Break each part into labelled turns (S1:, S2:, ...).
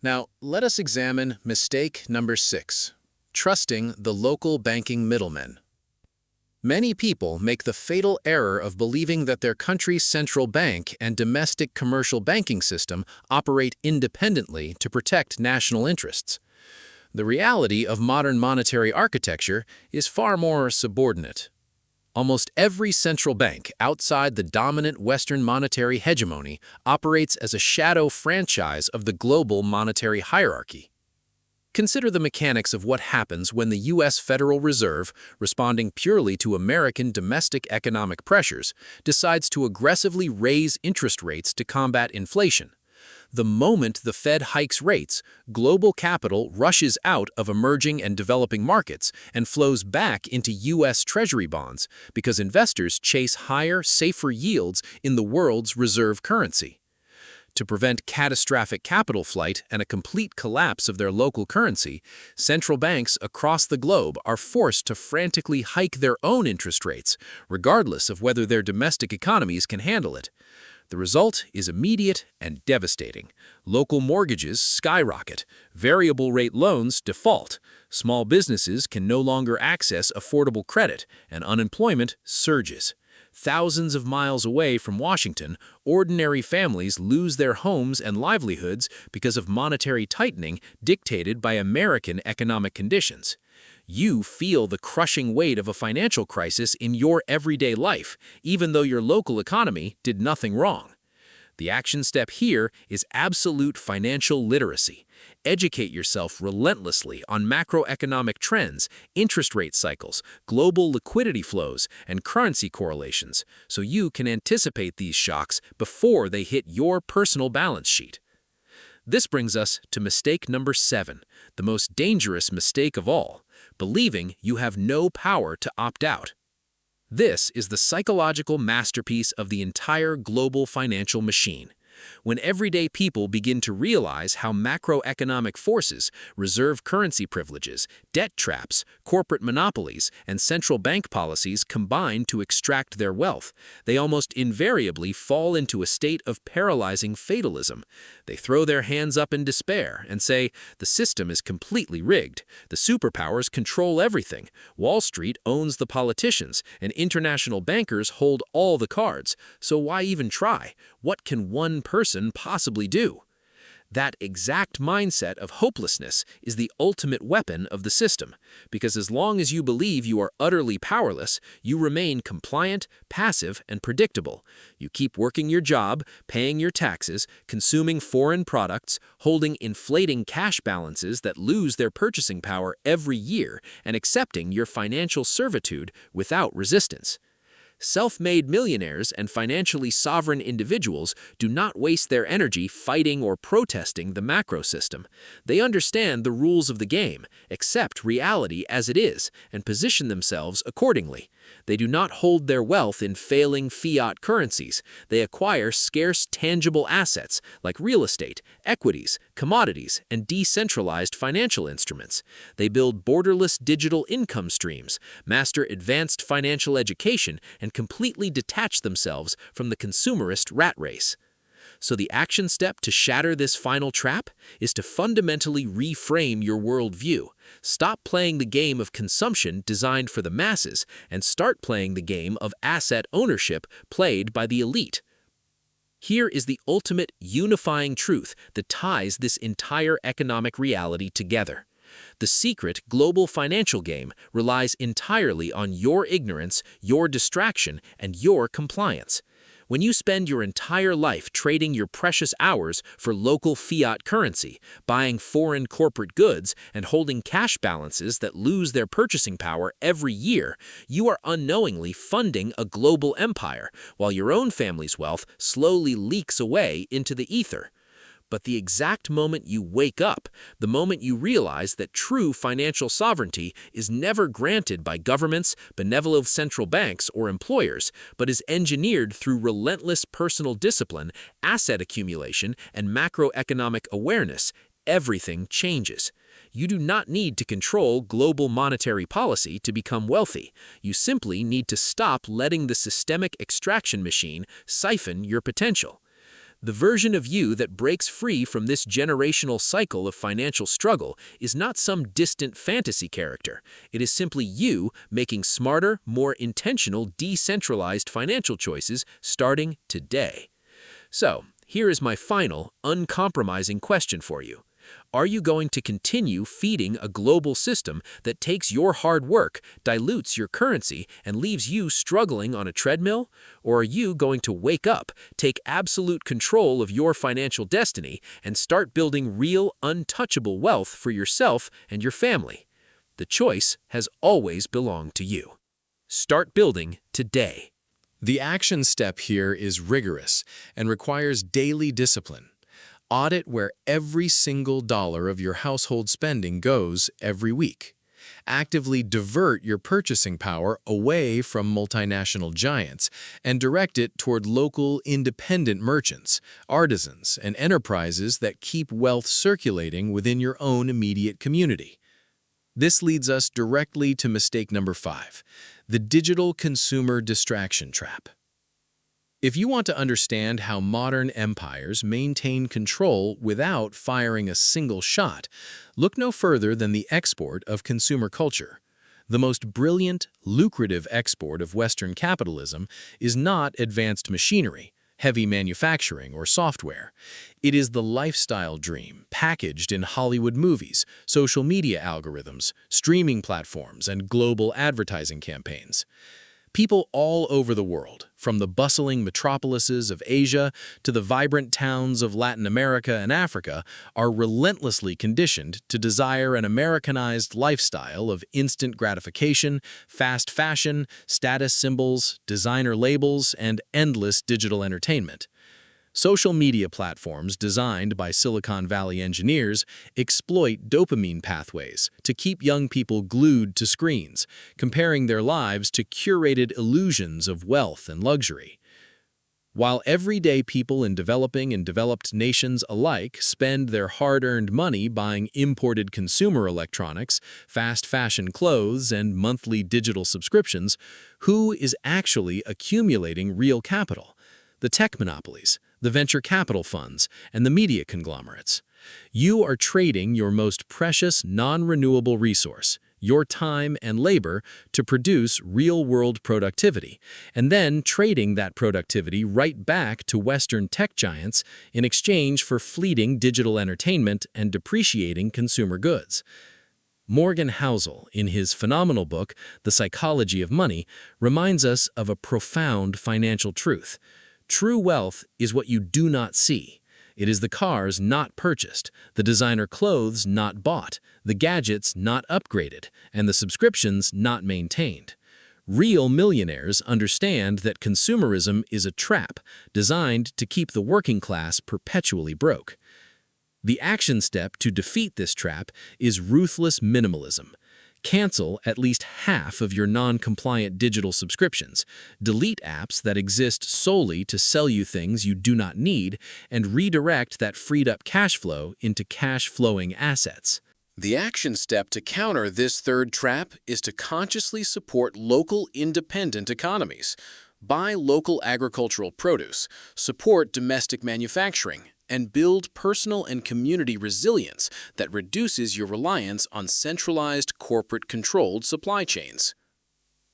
S1: Now, let us examine mistake number 6, trusting the local banking middlemen. Many people make the fatal error of believing that their country's central bank and domestic commercial banking system operate independently to protect national interests. The reality of modern monetary architecture is far more subordinate. Almost every central bank outside the dominant Western monetary hegemony operates as a shadow franchise of the global monetary hierarchy. Consider the mechanics of what happens when the U.S. Federal Reserve, responding purely to American domestic economic pressures, decides to aggressively raise interest rates to combat inflation. The moment the Fed hikes rates, global capital rushes out of emerging and developing markets and flows back into U.S. Treasury bonds because investors chase higher, safer yields in the world's reserve currency. To prevent catastrophic capital flight and a complete collapse of their local currency, central banks across the globe are forced to frantically hike their own interest rates, regardless of whether their domestic economies can handle it. The result is immediate and devastating. Local mortgages skyrocket, variable rate loans default, small businesses can no longer access affordable credit, and unemployment surges. Thousands of miles away from Washington, ordinary families lose their homes and livelihoods because of monetary tightening dictated by American economic conditions. You feel the crushing weight of a financial crisis in your everyday life, even though your local economy did nothing wrong. The action step here is absolute financial literacy. Educate yourself relentlessly on macroeconomic trends, interest rate cycles, global liquidity flows, and currency correlations, so you can anticipate these shocks before they hit your personal balance sheet. This brings us to mistake number 7, the most dangerous mistake of all, believing you have no power to opt out. This is the psychological masterpiece of the entire global financial machine. When everyday people begin to realize how macroeconomic forces, reserve currency privileges, debt traps, corporate monopolies, and central bank policies combine to extract their wealth, they almost invariably fall into a state of paralyzing fatalism. They throw their hands up in despair and say, "The system is completely rigged. The superpowers control everything. Wall Street owns the politicians, and international bankers hold all the cards. So why even try? What can one person possibly do?" That exact mindset of hopelessness is the ultimate weapon of the system, because as long as you believe you are utterly powerless, you remain compliant, passive, and predictable. You keep working your job, paying your taxes, consuming foreign products, holding inflating cash balances that lose their purchasing power every year, and accepting your financial servitude without resistance. Self-made millionaires and financially sovereign individuals do not waste their energy fighting or protesting the macro system. They understand the rules of the game, accept reality as it is, and position themselves accordingly. They do not hold their wealth in failing fiat currencies. They acquire scarce tangible assets like real estate, equities, commodities, and decentralized financial instruments. They build borderless digital income streams, master advanced financial education, and completely detach themselves from the consumerist rat race. So the action step to shatter this final trap is to fundamentally reframe your worldview. Stop playing the game of consumption designed for the masses and start playing the game of asset ownership played by the elite. Here is the ultimate unifying truth that ties this entire economic reality together. The secret global financial game relies entirely on your ignorance, your distraction, and your compliance. When you spend your entire life trading your precious hours for local fiat currency, buying foreign corporate goods, and holding cash balances that lose their purchasing power every year, you are unknowingly funding a global empire, while your own family's wealth slowly leaks away into the ether. But the exact moment you wake up, the moment you realize that true financial sovereignty is never granted by governments, benevolent central banks, or employers, but is engineered through relentless personal discipline, asset accumulation, and macroeconomic awareness, everything changes. You do not need to control global monetary policy to become wealthy. You simply need to stop letting the systemic extraction machine siphon your potential.
S2: The version of you that breaks free from this generational cycle of financial struggle is not some distant fantasy character. It is simply you making smarter, more intentional, decentralized financial choices starting today. So, here is my final, uncompromising question for you. Are you going to continue feeding a global system that takes your hard work, dilutes your currency, and leaves you struggling on a treadmill? Or are you going to wake up, take absolute control of your financial destiny, and start building real, untouchable wealth for yourself and your family? The choice has always belonged to you. Start building today.
S1: The action step here is rigorous and requires daily discipline. Audit where every single dollar of your household spending goes every week. Actively divert your purchasing power away from multinational giants and direct it toward local independent merchants, artisans, and enterprises that keep wealth circulating within your own immediate community. This leads us directly to mistake number 5, the digital consumer distraction trap. If you want to understand how modern empires maintain control without firing a single shot, look no further than the export of consumer culture. The most brilliant, lucrative export of Western capitalism is not advanced machinery, heavy manufacturing, or software. It is the lifestyle dream packaged in Hollywood movies, social media algorithms, streaming platforms, and global advertising campaigns. People all over the world, from the bustling metropolises of Asia to the vibrant towns of Latin America and Africa, are relentlessly conditioned to desire an Americanized lifestyle of instant gratification, fast fashion, status symbols, designer labels, and endless digital entertainment. Social media platforms designed by Silicon Valley engineers exploit dopamine pathways to keep young people glued to screens, comparing their lives to curated illusions of wealth and luxury. While everyday people in developing and developed nations alike spend their hard-earned money buying imported consumer electronics, fast fashion clothes, and monthly digital subscriptions, who is actually accumulating real capital? The tech monopolies, the venture capital funds, and the media conglomerates. You are trading your most precious non-renewable resource, your time and labor, to produce real-world productivity, and then trading that productivity right back to Western tech giants in exchange for fleeting digital entertainment and depreciating consumer goods. Morgan Housel, in his phenomenal book, The Psychology of Money, reminds us of a profound financial truth. True wealth is what you do not see. It is the cars not purchased, the designer clothes not bought, the gadgets not upgraded, and the subscriptions not maintained. Real millionaires understand that consumerism is a trap designed to keep the working class perpetually broke. The action step to defeat this trap is ruthless minimalism. Cancel at least half of your non-compliant digital subscriptions, delete apps that exist solely to sell you things you do not need, and redirect that freed-up cash flow into cash-flowing assets. The action step to counter this third trap is to consciously support local independent economies. Buy local agricultural produce, support domestic manufacturing, and build personal and community resilience that reduces your reliance on centralized, corporate-controlled supply chains.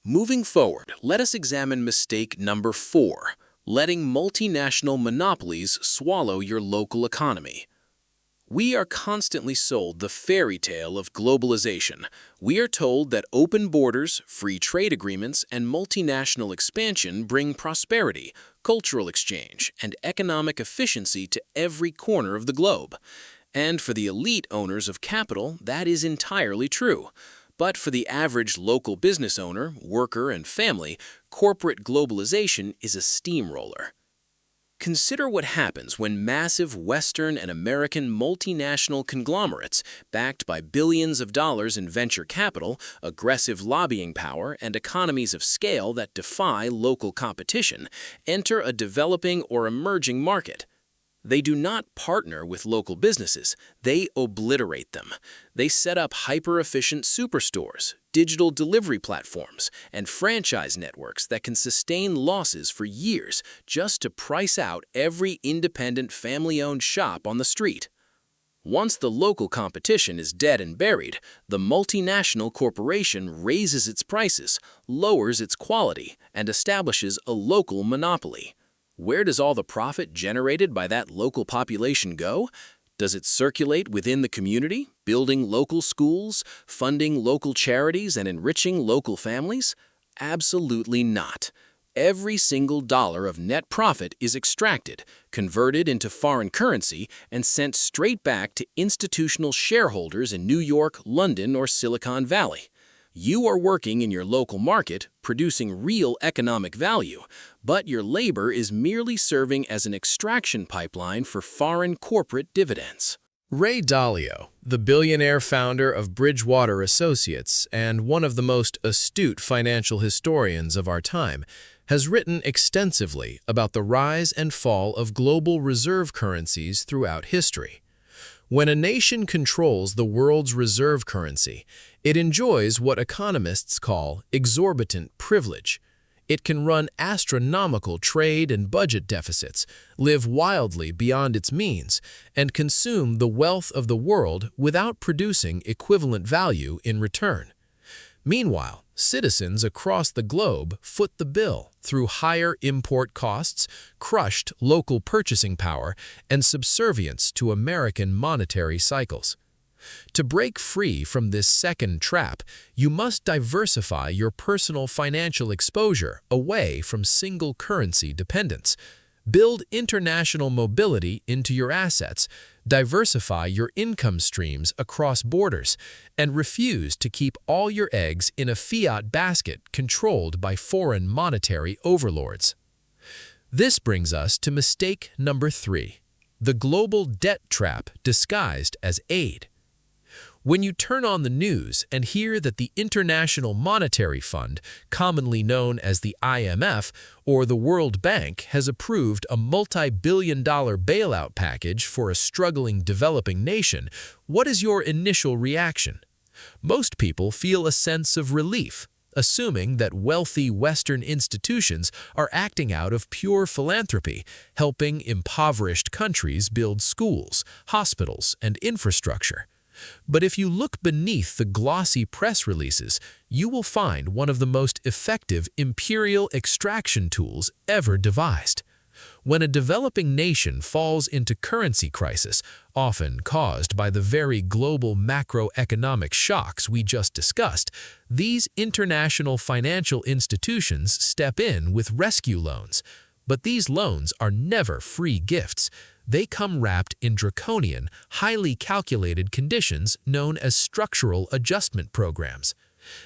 S1: Moving forward, let us examine mistake number 4, letting multinational monopolies swallow your local economy. We are constantly sold the fairy tale of globalization. We are told that open borders, free trade agreements, and multinational expansion bring prosperity, cultural exchange, and economic efficiency to every corner of the globe. And for the elite owners of capital, that is entirely true. But for the average local business owner, worker, and family, corporate globalization is a steamroller. Consider what happens when massive Western and American multinational conglomerates, backed by billions of dollars in venture capital, aggressive lobbying power, and economies of scale that defy local competition, enter a developing or emerging market.
S2: They do not partner with local businesses, they obliterate them. They set up hyper-efficient superstores, digital delivery platforms, and franchise networks that can sustain losses for years just to price out every independent family-owned shop on the street. Once the local competition is dead and buried, the multinational corporation raises its prices, lowers its quality, and establishes a local monopoly. Where does all the profit generated by that local population go? Does it circulate within the community, building local schools, funding local charities, and enriching local families? Absolutely not. Every single dollar of net profit is extracted, converted into foreign currency, and sent straight back to institutional shareholders in New York, London, or Silicon Valley. You are working in your local market, producing real economic value, but your labor is merely serving as an extraction pipeline for foreign corporate dividends.
S1: Ray Dalio, the billionaire founder of Bridgewater Associates and one of the most astute financial historians of our time, has written extensively about the rise and fall of global reserve currencies throughout history. When a nation controls the world's reserve currency, it enjoys what economists call exorbitant privilege. It can run astronomical trade and budget deficits, live wildly beyond its means, and consume the wealth of the world without producing equivalent value in return. Meanwhile, citizens across the globe foot the bill through higher import costs, crushed local purchasing power, and subservience to American monetary cycles. To break free from this second trap, you must diversify your personal financial exposure away from single currency dependence. Build international mobility into your assets, diversify your income streams across borders, and refuse to keep all your eggs in a fiat basket controlled by foreign monetary overlords. This brings us to mistake number 3, the global debt trap disguised as aid. When you turn on the news and hear that the International Monetary Fund, commonly known as the IMF or the World Bank, has approved a multi-billion-dollar bailout package for a struggling developing nation, what is your initial reaction? Most people feel a sense of relief, assuming that wealthy Western institutions are acting out of pure philanthropy, helping impoverished countries build schools, hospitals, and infrastructure. But if you look beneath the glossy press releases, you will find one of the most effective imperial extraction tools ever devised. When a developing nation falls into currency crisis, often caused by the very global macroeconomic shocks we just discussed, these international financial institutions step in with rescue loans. But these loans are never free gifts. They come wrapped in draconian, highly calculated conditions known as structural adjustment programs.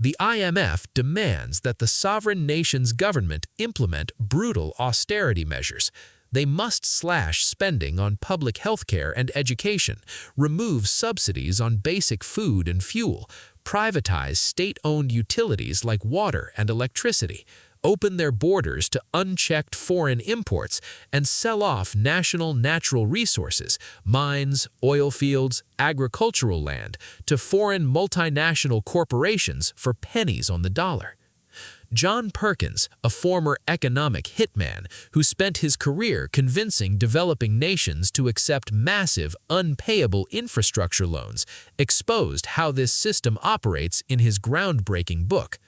S1: The IMF demands that the sovereign nation's government implement brutal austerity measures. They must slash spending on public health care and education, remove subsidies on basic food and fuel, privatize state-owned utilities like water and electricity, open their borders to unchecked foreign imports, and sell off national natural resources, mines, oil fields, agricultural land, to foreign multinational corporations for pennies on the dollar. John Perkins, a former economic hitman who spent his career convincing developing nations to accept massive, unpayable infrastructure loans, exposed how this system operates in his groundbreaking book.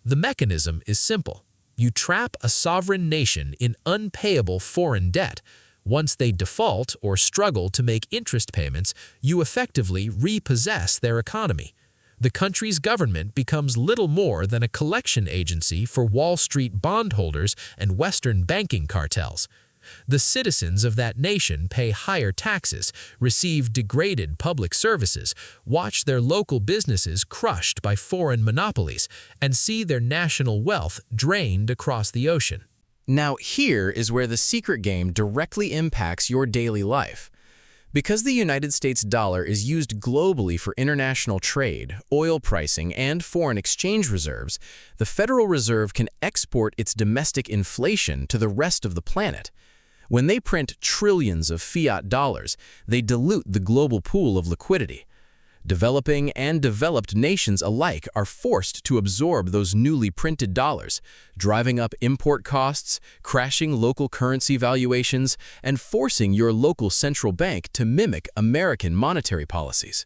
S1: The mechanism is simple. You trap a sovereign nation in unpayable foreign debt. Once they default or struggle to make interest payments, you effectively repossess their economy. The country's government becomes little more than a collection agency for Wall Street bondholders and Western banking cartels. The citizens of that nation pay higher taxes, receive degraded public services, watch their local businesses crushed by foreign monopolies, and see their national wealth drained across the ocean.
S3: Now here is where the secret game directly impacts your daily life. Because the United States dollar is used globally for international trade, oil pricing, and foreign exchange reserves, the Federal Reserve can export its domestic inflation to the rest of the planet. When they print trillions of fiat dollars, they dilute the global pool of liquidity. Developing and developed nations alike are forced to absorb those newly printed dollars, driving up import costs, crashing local currency valuations, and forcing your local central bank to mimic American monetary policies.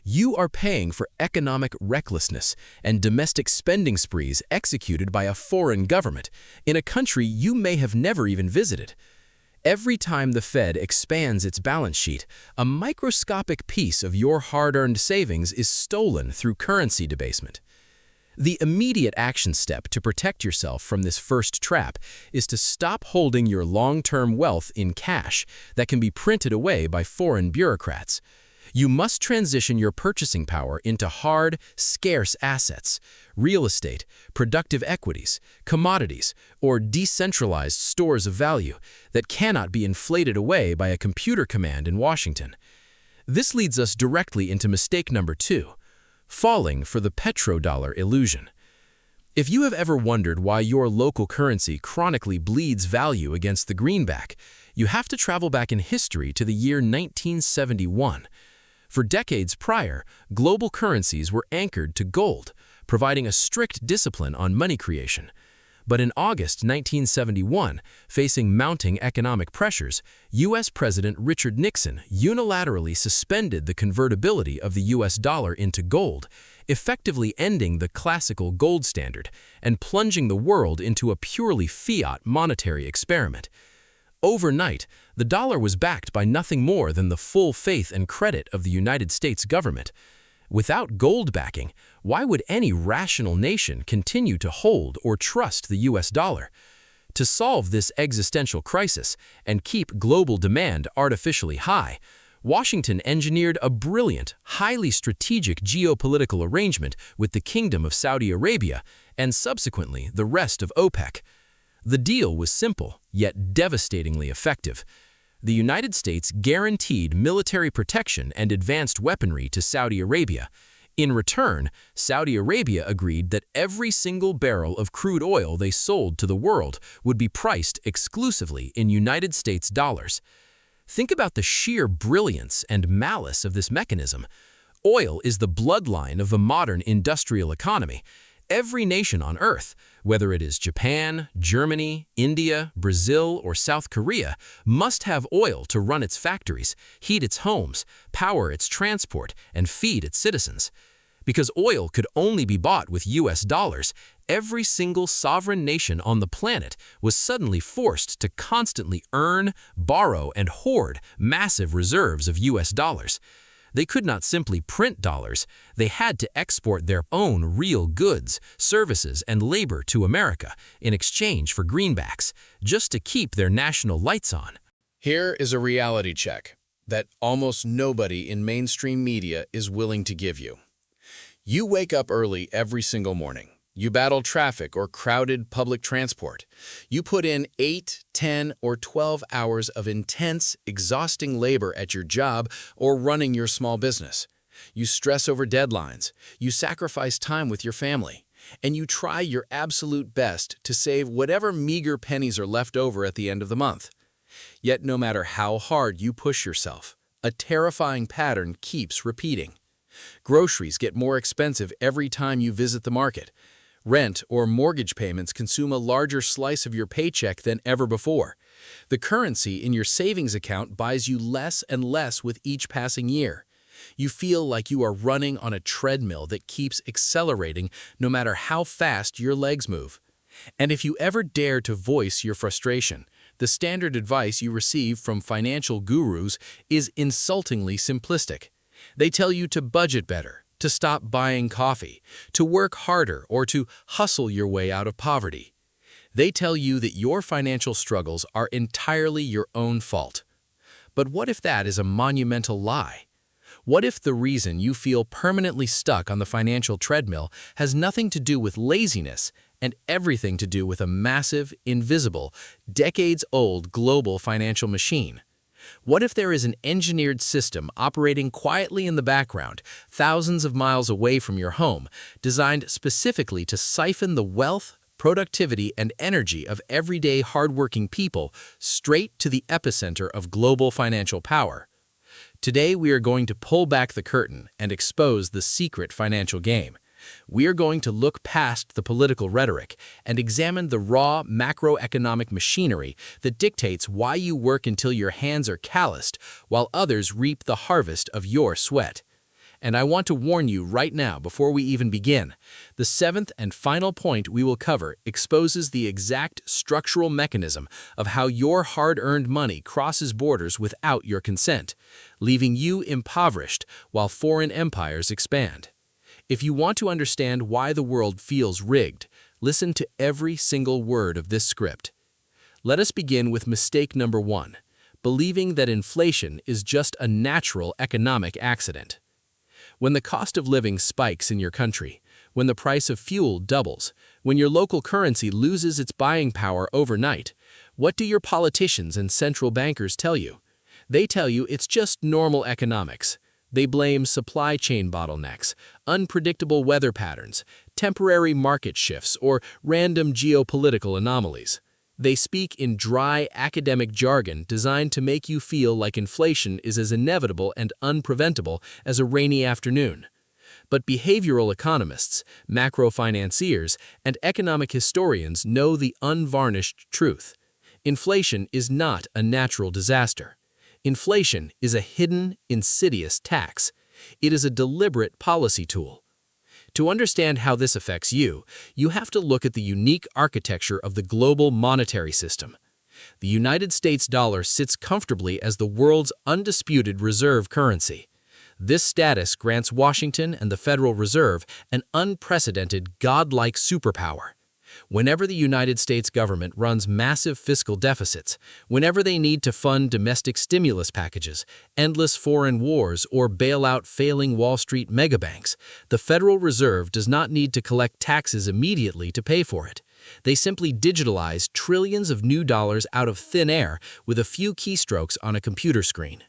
S3: You are paying for economic recklessness and domestic spending sprees executed by a foreign government in a country you may have never even visited. Every time the Fed expands its balance sheet, a microscopic piece of your hard-earned savings is stolen through currency debasement. The immediate action step to protect yourself from this first trap is to stop holding your long-term wealth in cash that can be printed away by foreign bureaucrats. You must transition your purchasing power into hard, scarce assets, real estate, productive equities, commodities, or decentralized stores of value that cannot be inflated away by a computer command in Washington. This leads us directly into mistake number 2, falling for the petrodollar illusion. If you have ever wondered why your local currency chronically bleeds value against the greenback, you have to travel back in history to the year 1971. For decades prior, global currencies were anchored to gold, providing a strict discipline on money creation. But in August 1971, facing mounting economic pressures, U.S. President Richard Nixon unilaterally suspended the convertibility of the U.S. dollar into gold, effectively ending the classical gold standard and plunging the world into a purely fiat monetary experiment. Overnight, the dollar was backed by nothing more than the full faith and credit of the United States government. Without gold backing, why would any rational nation continue to hold or trust the U.S. dollar? To solve this existential crisis and keep global demand artificially high, Washington engineered a brilliant, highly strategic geopolitical arrangement with the Kingdom of Saudi Arabia and subsequently the rest of OPEC. The deal was simple, yet devastatingly effective. The United States guaranteed military protection and advanced weaponry to Saudi Arabia. In return, Saudi Arabia agreed that every single barrel of crude oil they sold to the world would be priced exclusively in United States dollars. Think about the sheer brilliance and malice of this mechanism. Oil is the bloodline of the modern industrial economy. Every nation on Earth, whether it is Japan, Germany, India, Brazil, or South Korea, must have oil to run its factories, heat its homes, power its transport, and feed its citizens. Because oil could only be bought with U.S. dollars, every single sovereign nation on the planet was suddenly forced to constantly earn, borrow, and hoard massive reserves of U.S. dollars. They could not simply print dollars, they had to export their own real goods, services, and labor to America in exchange for greenbacks, just to keep their national lights on.
S1: Here is a reality check that almost nobody in mainstream media is willing to give you. You wake up early every single morning. You battle traffic or crowded public transport. You put in 8, 10, or 12 hours of intense, exhausting labor at your job or running your small business. You stress over deadlines. You sacrifice time with your family. And you try your absolute best to save whatever meager pennies are left over at the end of the month. Yet no matter how hard you push yourself, a terrifying pattern keeps repeating. Groceries get more expensive every time you visit the market. Rent or mortgage payments consume a larger slice of your paycheck than ever before. The currency in your savings account buys you less and less with each passing year. You feel like you are running on a treadmill that keeps accelerating no matter how fast your legs move. And if you ever dare to voice your frustration, the standard advice you receive from financial gurus is insultingly simplistic. They tell you to budget better, to stop buying coffee, to work harder, or to hustle your way out of poverty. They tell you that your financial struggles are entirely your own fault. But what if that is a monumental lie? What if the reason you feel permanently stuck on the financial treadmill has nothing to do with laziness and everything to do with a massive, invisible, decades-old global financial machine? What if there is an engineered system operating quietly in the background, thousands of miles away from your home, designed specifically to siphon the wealth,
S3: productivity, and energy of everyday hardworking people straight to the epicenter of global financial power. Today, we are going to pull back the curtain and expose the secret financial game. We are going to look past the political rhetoric and examine the raw macroeconomic machinery that dictates why you work until your hands are calloused while others reap the harvest of your sweat. And I want to warn you right now before we even begin, the seventh and final point we will cover exposes the exact structural mechanism of how your hard-earned money crosses borders without your consent, leaving you impoverished while foreign empires expand. If you want to understand why the world feels rigged, listen to every single word of this script. Let us begin with mistake number 1, believing that inflation is just a natural economic accident. When the cost of living spikes in your country, when the price of fuel doubles, when your local currency loses its buying power overnight, what do your politicians and central bankers tell you? They tell you it's just normal economics. They blame supply chain bottlenecks, unpredictable weather patterns, temporary market shifts, or random geopolitical anomalies. They speak in dry academic jargon designed to make you feel like inflation is as inevitable and unpreventable as a rainy afternoon. But behavioral economists, macro-financiers, and economic historians know the unvarnished truth. Inflation is not a natural disaster. Inflation is a hidden, insidious tax. It is a deliberate policy tool. To understand how this affects you, you have to look at the unique architecture of the global monetary system. The United States dollar sits comfortably as the world's undisputed reserve currency. This status grants Washington and the Federal Reserve an unprecedented, godlike superpower. Whenever the United States government runs massive fiscal deficits, whenever they need to fund domestic stimulus packages, endless foreign wars, or bail out failing Wall Street megabanks, the Federal Reserve does not need to collect taxes immediately to pay for it. They simply digitalize trillions of new dollars out of thin air with a few keystrokes on a computer screen.